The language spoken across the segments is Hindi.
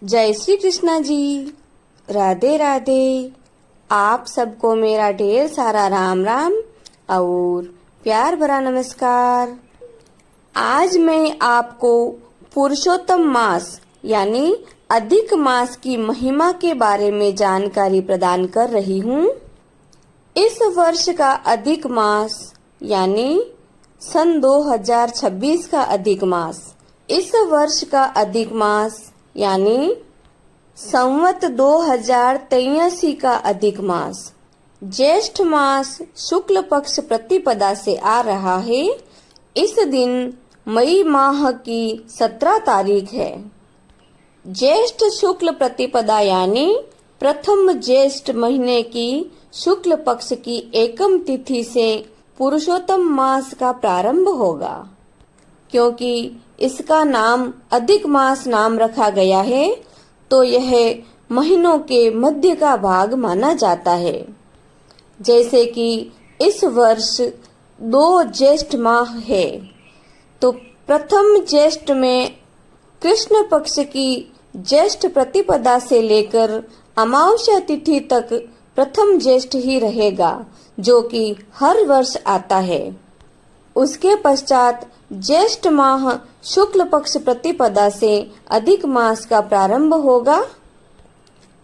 जय श्री कृष्णा जी। राधे राधे। आप सबको मेरा ढेर सारा राम राम और प्यार भरा नमस्कार। आज मैं आपको पुरुषोत्तम मास यानी अधिक मास की महिमा के बारे में जानकारी प्रदान कर रही हूँ। इस वर्ष का अधिक मास यानी सन 2026 का अधिक मास, इस वर्ष का अधिक मास यानी संवत 2083 का अधिक मास ज्येष्ठ मास शुक्ल पक्ष प्रतिपदा से आ रहा है। इस दिन मई माह की 17 तारीख है। ज्येष्ठ शुक्ल प्रतिपदा यानी प्रथम ज्येष्ठ महीने की शुक्ल पक्ष की एकम तिथि से पुरुषोत्तम मास का प्रारंभ होगा। क्योंकि इसका नाम अधिक मास नाम रखा गया है, तो यह महीनों के मध्य का भाग माना जाता है। जैसे कि इस वर्ष 2 ज्येष्ठ माह है, तो प्रथम ज्येष्ठ में कृष्ण पक्ष की ज्येष्ठ प्रतिपदा से लेकर अमावस्या तिथि तक प्रथम ज्येष्ठ ही रहेगा, जो कि हर वर्ष आता है। उसके पश्चात ज्येष्ठ माह शुक्ल पक्ष प्रतिपदा से अधिक मास का प्रारंभ होगा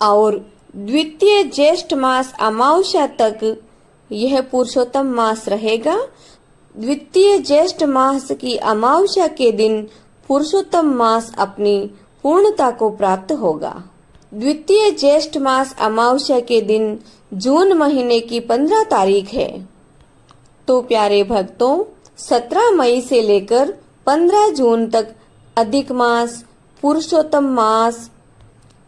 और द्वितीय ज्येष्ठ मास अमावस्या तक यह पुरुषोत्तम मास रहेगा। द्वितीय ज्येष्ठ मास की अमावस्या के दिन पुरुषोत्तम मास अपनी पूर्णता को प्राप्त होगा। द्वितीय ज्येष्ठ मास अमावस्या के दिन जून महीने की 15 तारीख है। तो प्यारे भक्तों, 17 मई से लेकर 15 जून तक अधिक मास, पुरुषोत्तम मास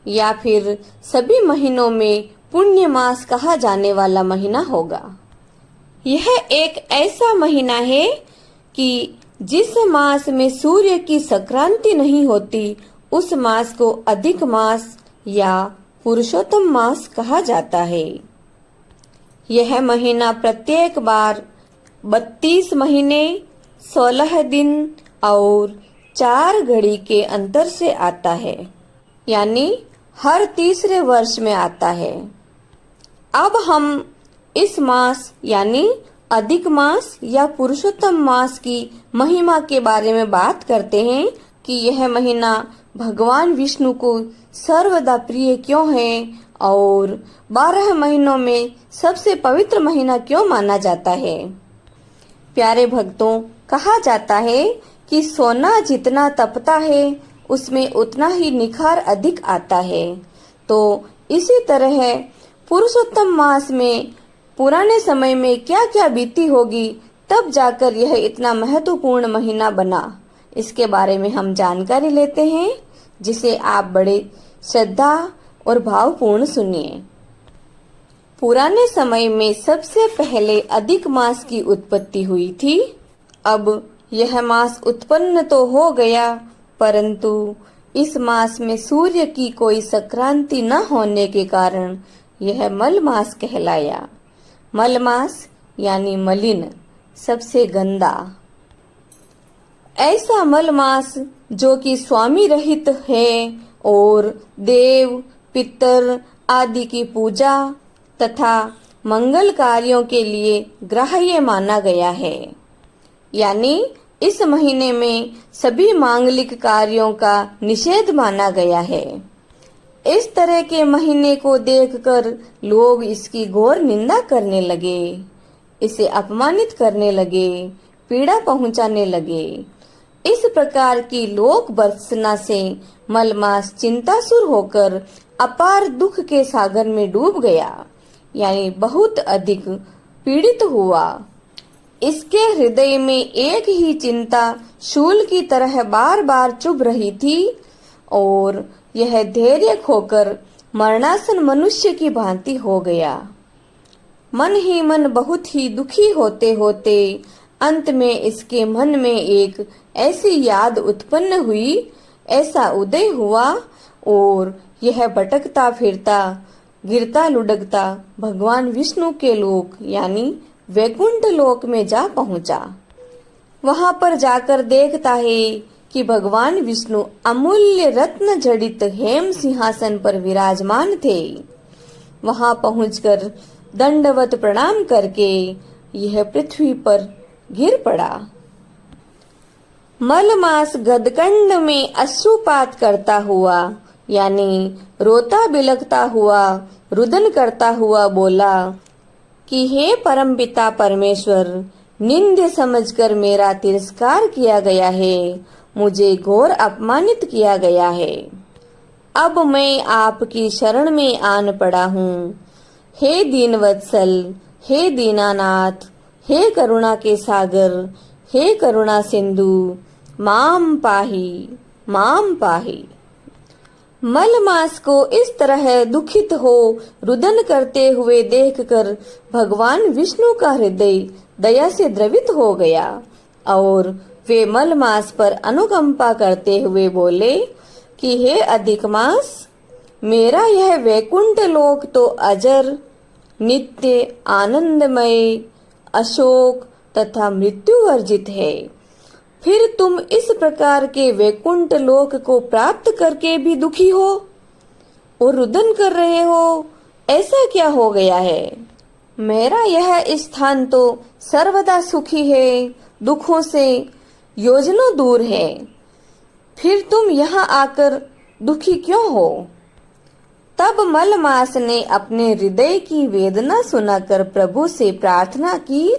या फिर सभी महीनों में पुण्य मास कहा जाने वाला महीना होगा। यह एक ऐसा महीना है कि जिस मास में सूर्य की संक्रांति नहीं होती, उस मास को अधिक मास या पुरुषोत्तम मास कहा जाता है। यह महीना प्रत्येक बार 32 महीने, 16 दिन और 4 घड़ी के अंतर से आता है, यानी हर तीसरे वर्ष में आता है। अब हम इस मास यानी अधिक मास या पुरुषोत्तम मास की महिमा के बारे में बात करते हैं कि यह महीना भगवान विष्णु को सर्वदा प्रिय क्यों है और 12 महीनों में सबसे पवित्र महीना क्यों माना जाता है। प्यारे भक्तों, कहा जाता है कि सोना जितना तपता है उसमें उतना ही निखार अधिक आता है। तो इसी तरह पुरुषोत्तम मास में पुराने समय में क्या क्या बीती होगी, तब जाकर यह इतना महत्वपूर्ण महीना बना। इसके बारे में हम जानकारी लेते हैं, जिसे आप बड़े श्रद्धा और भावपूर्ण सुनिए। पुराने समय में सबसे पहले अधिक मास की उत्पत्ति हुई थी। अब यह मास उत्पन्न तो हो गया, परंतु इस मास में सूर्य की कोई संक्रांति न होने के कारण यह मल मास कहलाया। मल मास यानी मलिन, सबसे गंदा। ऐसा मल मास जो कि स्वामी रहित है और देव, पितर आदि की पूजा तथा मंगल कार्यों के लिए ग्राह्य माना गया है। यानी इस महीने में सभी मांगलिक कार्यों का निषेध माना गया है। इस तरह के महीने को देखकर लोग इसकी घोर निंदा करने लगे, इसे अपमानित करने लगे, पीड़ा पहुंचाने लगे। इस प्रकार की लोक बरसना से मलमास चिंतासुर होकर अपार दुख के सागर में डूब गया, यानी बहुत अधिक पीड़ित हुआ। इसके हृदय में एक ही चिंता शूल की तरह बार बार चुभ रही थी और यह धैर्य खोकर मरणासन मनुष्य की भांति हो गया। मन ही मन बहुत ही दुखी होते होते अंत में इसके मन में एक ऐसी याद उत्पन्न हुई, ऐसा उदय हुआ और यह भटकता फिरता, गिरता लुढ़कता भगवान विष्णु के लोक यानी वैकुंठ लोक में जा पहुंचा। वहां पर जाकर देखता है कि भगवान विष्णु अमूल्य रत्न जड़ित हेम सिंहासन पर विराजमान थे। वहां पहुंचकर दंडवत प्रणाम करके यह पृथ्वी पर गिर पड़ा। मलमास गदकंड में अश्रुपात करता हुआ यानी रोता बिलखता हुआ रुदन करता हुआ बोला कि हे परमपिता परमेश्वर, निंद्य समझकर मेरा तिरस्कार किया गया है, मुझे घोर अपमानित किया गया है। अब मैं आपकी शरण में आन पड़ा हूँ। हे दीनवत्सल, हे दीनानाथ, हे करुणा के सागर, हे करुणा सिंधु, माम पाही, माम पाही। मलमास को इस तरह दुखित हो रुदन करते हुए देखकर भगवान विष्णु का हृदय दया से द्रवित हो गया और वे मलमास पर अनुकंपा करते हुए बोले कि हे अधिक मास, मेरा यह वैकुंठ लोक तो अजर, नित्य, आनंदमय, अशोक तथा मृत्यु वर्जित है। फिर तुम इस प्रकार के वैकुंठ लोक को प्राप्त करके भी दुखी हो और रुदन कर रहे हो, ऐसा क्या हो गया है? मेरा यह स्थान तो सर्वदा सुखी है, दुखों से योजनों दूर है। फिर तुम यहाँ आकर दुखी क्यों हो? तब मलमास ने अपने हृदय की वेदना सुनाकर प्रभु से प्रार्थना की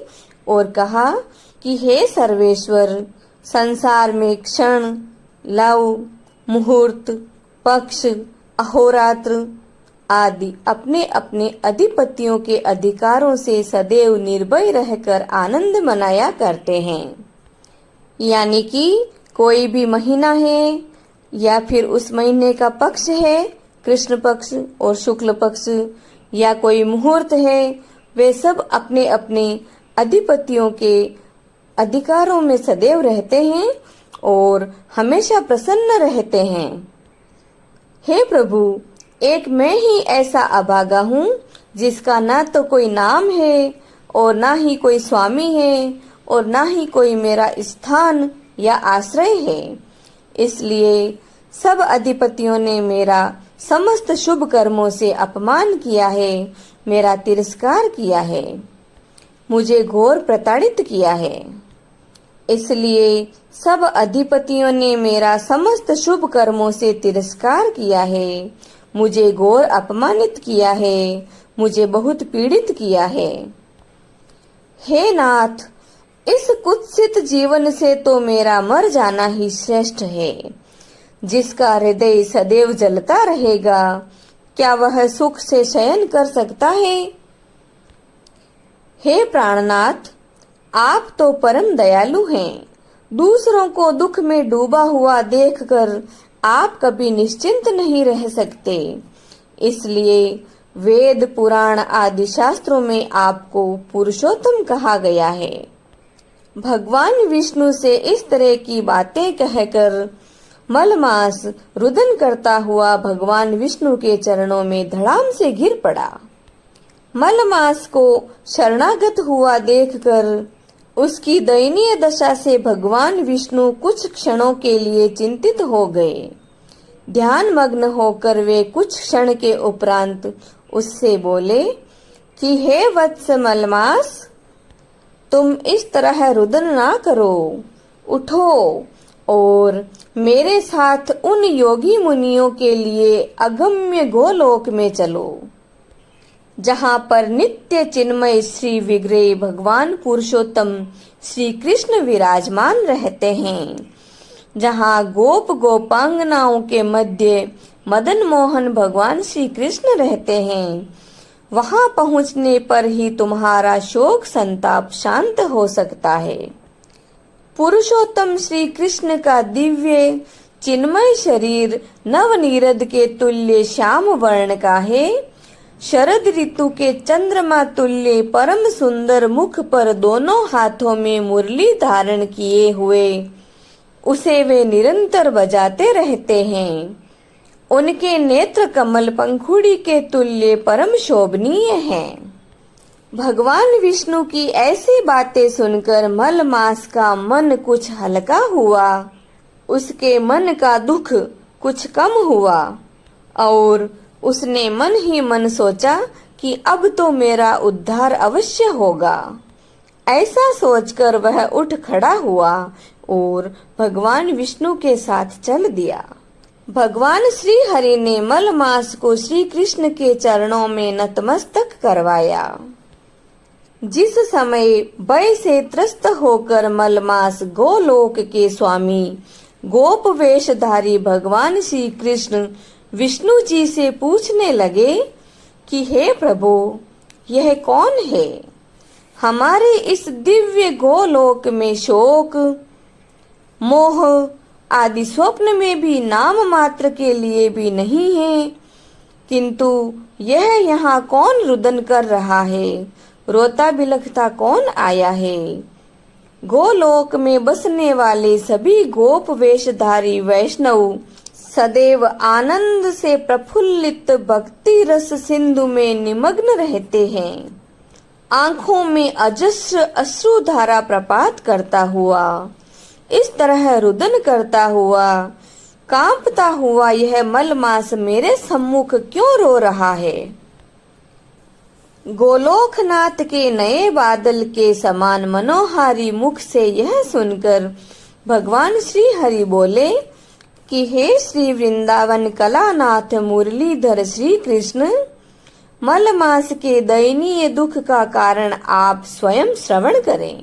और कहा कि हे सर्वेश्वर, संसार में क्षण, लव, मुहूर्त, पक्ष, अहोरात्र आदि अपने अपने अधिपतियों के अधिकारों से सदैव निर्भय रहकर आनंद मनाया करते हैं। यानी कि कोई भी महीना है या फिर उस महीने का पक्ष है, कृष्ण पक्ष और शुक्ल पक्ष, या कोई मुहूर्त है, वे सब अपने अपने अधिपतियों के अधिकारों में सदैव रहते हैं और हमेशा प्रसन्न रहते हैं। हे प्रभु, एक मैं ही ऐसा अभागा हूँ जिसका ना तो कोई नाम है और ना ही कोई स्वामी है और ना ही कोई मेरा स्थान या आश्रय है। इसलिए सब अधिपतियों ने मेरा समस्त शुभ कर्मों से अपमान किया है, मेरा तिरस्कार किया है, मुझे घोर प्रताड़ित किया है। इसलिए सब अधिपतियों ने मेरा समस्त शुभ कर्मों से तिरस्कार किया है, मुझे घोर अपमानित किया है, मुझे बहुत पीड़ित किया है। हे नाथ, इस कुत्सित जीवन से तो मेरा मर जाना ही श्रेष्ठ है। जिसका हृदय सदैव जलता रहेगा, क्या वह सुख से शयन कर सकता है? हे प्राणनाथ, आप तो परम दयालु हैं। दूसरों को दुख में डूबा हुआ देखकर आप कभी निश्चिंत नहीं रह सकते। इसलिए वेद, पुराण आदि शास्त्रों में आपको पुरुषोत्तम कहा गया है। भगवान विष्णु से इस तरह की बातें कहकर मलमास रुदन करता हुआ भगवान विष्णु के चरणों में धड़ाम से गिर पड़ा। मलमास को शरणागत हुआ देखकर उसकी दयनीय दशा से भगवान विष्णु कुछ क्षणों के लिए चिंतित हो गए। ध्यान मग्न होकर वे कुछ क्षण के उपरांत उससे बोले कि हे वत्स मलमास, तुम इस तरह रुदन ना करो, उठो और मेरे साथ उन योगी मुनियों के लिए अगम्य गोलोक में चलो, जहाँ पर नित्य चिन्मय श्री विग्रह भगवान पुरुषोत्तम श्री कृष्ण विराजमान रहते हैं, जहाँ गोप गोपांगनाओं के मध्य मदन मोहन भगवान श्री कृष्ण रहते हैं। वहां पहुंचने पर ही तुम्हारा शोक संताप शांत हो सकता है। पुरुषोत्तम श्री कृष्ण का दिव्य चिन्मय शरीर नवनीरद के तुल्य श्याम वर्ण का है। शरद ऋतु के चंद्रमा तुल्य परम सुंदर मुख पर दोनों हाथों में मुरली धारण किए हुए उसे वे निरंतर बजाते रहते हैं। उनके नेत्र कमल पंखुड़ी के तुल्य परम शोभनीय हैं। भगवान विष्णु की ऐसी बातें सुनकर मलमास का मन कुछ हल्का हुआ उसके मन का दुख कुछ कम हुआ और उसने मन ही मन सोचा कि अब तो मेरा उद्धार अवश्य होगा। ऐसा सोचकर वह उठ खड़ा हुआ और भगवान विष्णु के साथ चल दिया। भगवान श्री हरि ने मलमास को श्री कृष्ण के चरणों में नतमस्तक करवाया। जिस समय भय से त्रस्त होकर मलमास गोलोक के स्वामी गोप वेशधारी भगवान श्री कृष्ण विष्णु जी से पूछने लगे कि हे प्रभु, यह कौन है? हमारे इस दिव्य गोलोक में शोक, मोह आदि स्वप्न में भी नाम मात्र के लिए भी नहीं है, किंतु यह यहाँ कौन रुदन कर रहा है? रोता बिलखता कौन आया है? गोलोक में बसने वाले सभी गोप वेशधारी वैष्णव सदैव आनंद से प्रफुल्लित भक्ति रस सिंधु में निमग्न रहते हैं। आंखों में अजस्र अश्रुधारा प्रपात करता हुआ, इस तरह रुदन करता हुआ, कांपता हुआ यह मलमास मेरे सम्मुख क्यों रो रहा है? गोलोकनाथ के नए बादल के समान मनोहारी मुख से यह सुनकर भगवान श्री हरि बोले कि हे श्री वृंदावन कलानाथ मुरलीधर श्री कृष्ण, मलमास के दयनीय दुख का कारण आप स्वयं श्रवण करें।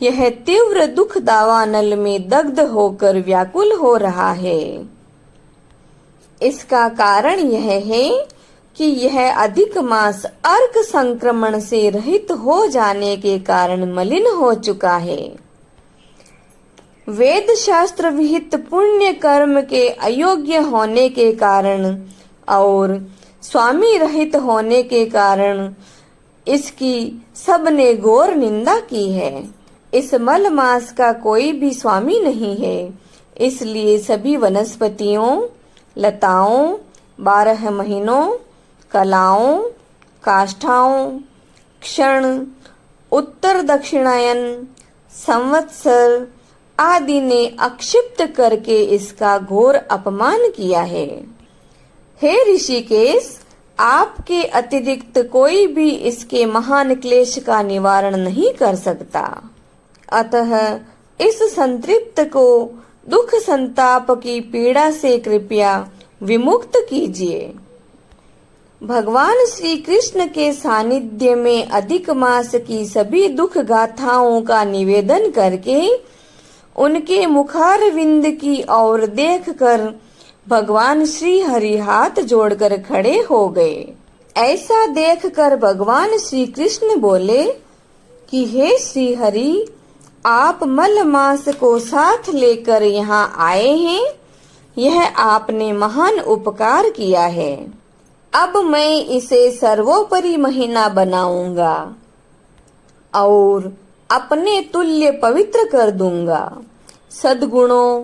यह तीव्र दुख दावानल में दग्ध होकर व्याकुल हो रहा है। इसका कारण यह है कि यह अधिक मास अर्क संक्रमण से रहित हो जाने के कारण मलिन हो चुका है। वेद शास्त्र विहित पुण्य कर्म के अयोग्य होने के कारण और स्वामी रहित होने के कारण इसकी सबने घोर निंदा की है। इस मलमास का कोई भी स्वामी नहीं है, इसलिए सभी वनस्पतियों, लताओं, 12 महीनों, कलाओं, काष्ठाओं, क्षण, उत्तर दक्षिणायन, संवत्सर आदि ने अक्षिप्त करके इसका घोर अपमान किया है। हे ऋषिकेश, आपके अतिरिक्त कोई भी इसके महान क्लेश का निवारण नहीं कर सकता। अतः इस संतृप्त को दुख संताप की पीड़ा से कृपया विमुक्त कीजिए। भगवान श्री कृष्ण के सानिध्य में अधिक मास की सभी दुख गाथाओं का निवेदन करके उनके मुखारविंद की ओर देखकर भगवान श्री हरि हाथ जोड़कर खड़े हो गए। ऐसा देखकर भगवान श्री कृष्ण बोले कि हे श्री हरि, आप मलमास को साथ लेकर यहाँ आए हैं, यह आपने महान उपकार किया है। अब मैं इसे सर्वोपरि महीना बनाऊंगा और अपने तुल्य पवित्र कर दूंगा। सद्गुणों,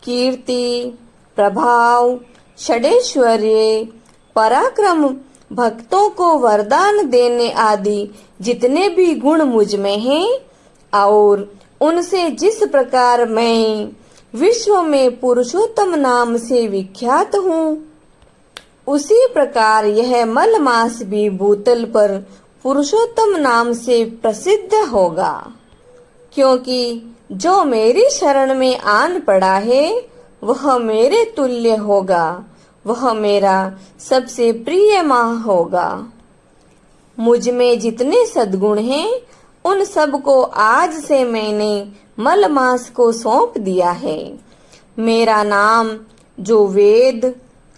कीर्ति, प्रभाव, षडेश्वर्य, पराक्रम, भक्तों को वरदान देने आदि जितने भी गुण मुझ में हैं और उनसे जिस प्रकार मैं विश्व में पुरुषोत्तम नाम से विख्यात हूँ, उसी प्रकार यह मलमास भी भूतल पर पुरुषोत्तम नाम से प्रसिद्ध होगा। क्योंकि जो मेरी शरण में आन पड़ा है वह मेरे तुल्य होगा, वह मेरा सबसे प्रिय माह होगा। मुझ में जितने सद्गुण हैं उन सब को आज से मैंने मलमास को सौंप दिया है। मेरा नाम जो वेद,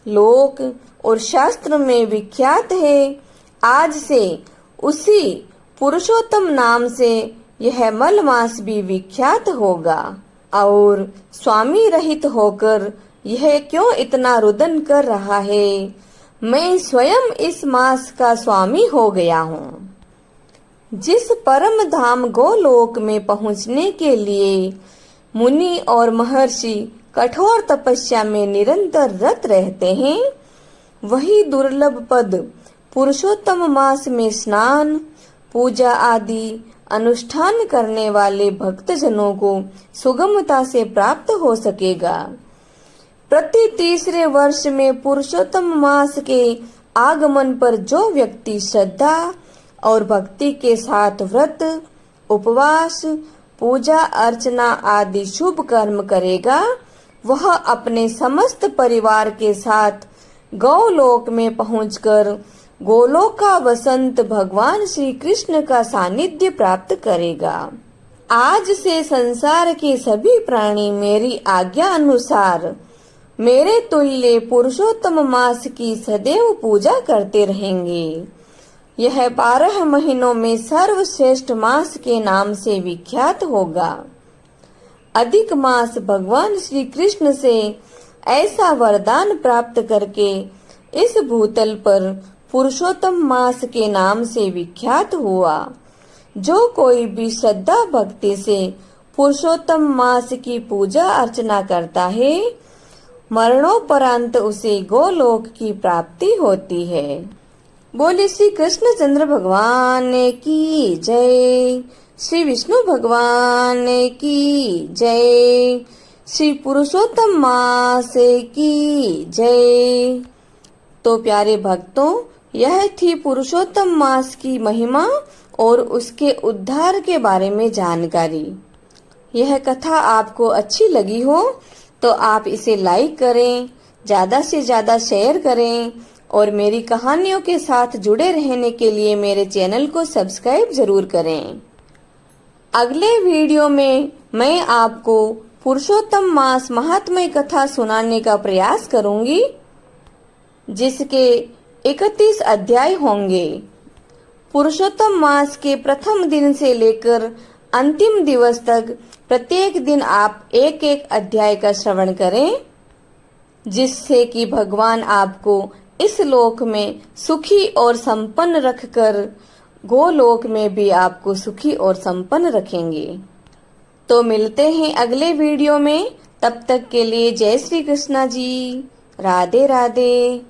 लोक और शास्त्र में विख्यात है, आज से उसी पुरुषोत्तम नाम से यह मलमास भी विख्यात होगा। और स्वामी रहित होकर यह क्यों इतना रुदन कर रहा है? मैं स्वयं इस मास का स्वामी हो गया हूँ। जिस परम धाम गोलोक में पहुँचने के लिए मुनि और महर्षि कठोर तपस्या में निरंतर रत रहते हैं, वही दुर्लभ पद पुरुषोत्तम मास में स्नान, पूजा आदि अनुष्ठान करने वाले भक्तजनों को सुगमता से प्राप्त हो सकेगा। प्रति तीसरे वर्ष में पुरुषोत्तम मास के आगमन पर जो व्यक्ति श्रद्धा और भक्ति के साथ व्रत, उपवास, पूजा अर्चना आदि शुभ कर्म करेगा, वह अपने समस्त परिवार के साथ गौलोक में पहुंचकर गोलोक का वसंत भगवान श्री कृष्ण का सानिध्य प्राप्त करेगा। आज से संसार के सभी प्राणी मेरी आज्ञा अनुसार मेरे तुल्य पुरुषोत्तम मास की सदैव पूजा करते रहेंगे। यह 12 महीनों में सर्वश्रेष्ठ मास के नाम से विख्यात होगा। अधिक मास भगवान श्री कृष्ण से ऐसा वरदान प्राप्त करके इस भूतल पर पुरुषोत्तम मास के नाम से विख्यात हुआ। जो कोई भी श्रद्धा भक्ति से पुरुषोत्तम मास की पूजा अर्चना करता है, मरणोपरांत उसे गोलोक की प्राप्ति होती है। बोले श्री कृष्णचंद्र भगवान की जय, श्री विष्णु भगवान की जय, श्री पुरुषोत्तम मास की जय। तो प्यारे भक्तों, यह थी पुरुषोत्तम मास की महिमा और उसके उद्धार के बारे में जानकारी। यह कथा आपको अच्छी लगी हो तो आप इसे लाइक करें, ज्यादा से ज्यादा शेयर करें और मेरी कहानियों के साथ जुड़े रहने के लिए मेरे चैनल को सब्सक्राइब जरूर करें। अगले वीडियो में मैं आपको पुरुषोत्तम मास महात्म्य कथा सुनाने का प्रयास करूंगी, जिसके 31 अध्याय होंगे। पुरुषोत्तम मास के प्रथम दिन से लेकर अंतिम दिवस तक प्रत्येक दिन आप एक एक अध्याय का श्रवण करें, जिससे कि भगवान आपको इस लोक में सुखी और संपन्न रखकर गोलोक में भी आपको सुखी और संपन्न रखेंगे। तो मिलते हैं अगले वीडियो में। तब तक के लिए जय श्री कृष्णा जी। राधे राधे।